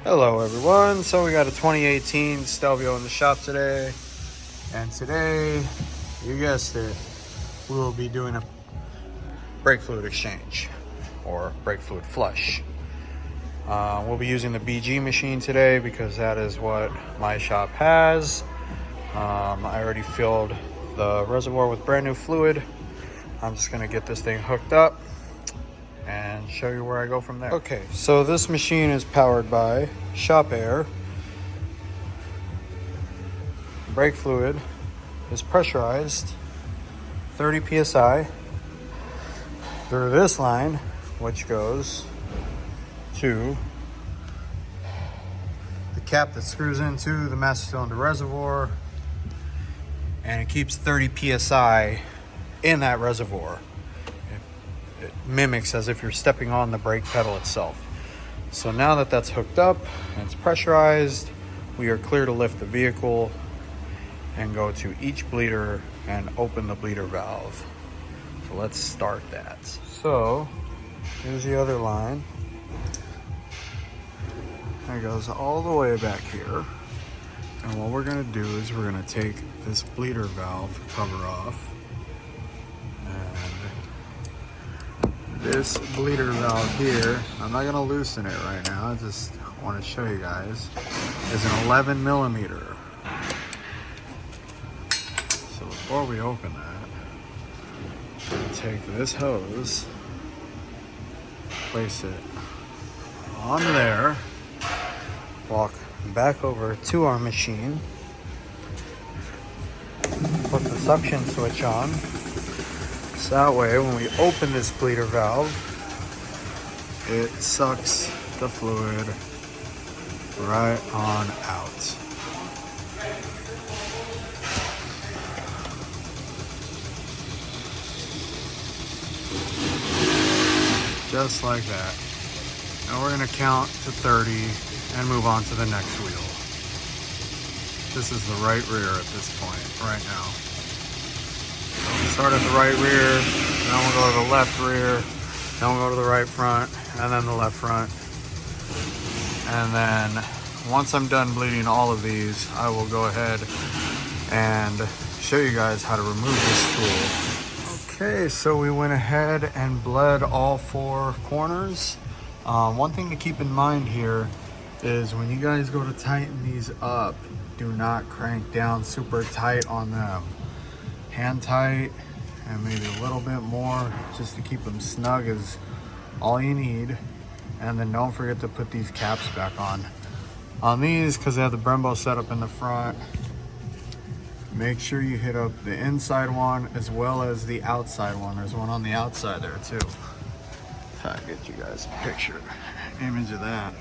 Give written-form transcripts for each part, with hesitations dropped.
Hello everyone, so we got a 2018 Stelvio in the shop today, and today, you guessed it, we will be doing a brake fluid exchange or brake fluid flush. We'll be using the BG machine today because that is what my shop has. I already filled the reservoir with brand new fluid. I'm just gonna get this thing hooked up and show you where I go from there. Okay, so this machine is powered by shop air. Brake fluid is pressurized 30 psi through this line, which goes to the cap that screws into the master cylinder reservoir, and it keeps 30 psi in that reservoir. It mimics as if you're stepping on the brake pedal itself. So now that that's hooked up and it's pressurized, we are clear to lift the vehicle and go to each bleeder and open the bleeder valve. So let's start that. So here's the other line. It goes all the way back here. And what we're gonna do is we're gonna take this bleeder valve cover off. This bleeder valve here, I'm not gonna loosen it right now, I just want to show you guys, is an 11 millimeter. So before we open that, we'll take this hose, place it on there, walk back over to our machine, put the suction switch on. So that way, when we open this bleeder valve, it sucks the fluid right on out. Just like that. Now we're gonna count to 30 and move on to the next wheel. This is the right rear at this point, right now. Start at the right rear, then we'll go to the left rear, then we'll go to the right front, and then the left front. And then once I'm done bleeding all of these, I will go ahead and show you guys how to remove this tool. Okay, so we went ahead and bled all four corners. One thing to keep in mind here is when you guys go to tighten these up, do not crank down super tight on them. Hand tight and maybe a little bit more just to keep them snug is all you need. And then don't forget to put these caps back on these because they have the Brembo setup in the front. Make sure you hit up the inside one as well as the outside one. There's one on the outside there too. I'll get you guys a picture image of that.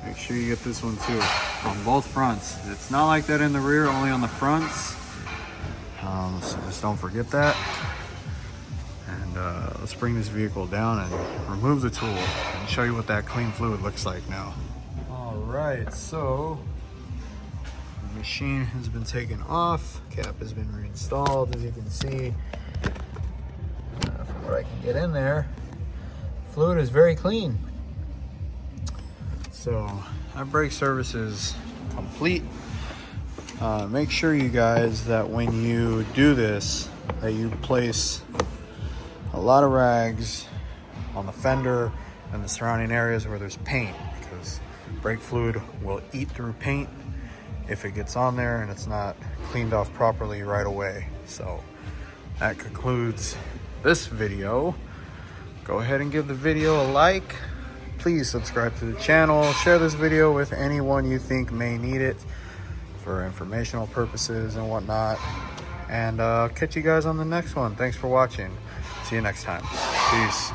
Make sure you get this one too on both fronts. It's not like that in the rear, only on the fronts. So just don't forget that. And let's bring this vehicle down and remove the tool and show you what that clean fluid looks like now. All right, so the machine has been taken off, cap has been reinstalled. As you can see, from what I can get in there, fluid is very clean. So that brake service is complete. Make sure you guys that when you do this, that you place a lot of rags on the fender and the surrounding areas where there's paint, because brake fluid will eat through paint if it gets on there and it's not cleaned off properly right away. So that concludes this video. Go ahead and give the video a like. Please subscribe to the channel. Share this video with anyone you think may need it for informational purposes and whatnot. And catch you guys on the next one. Thanks for watching. See you next time. Peace.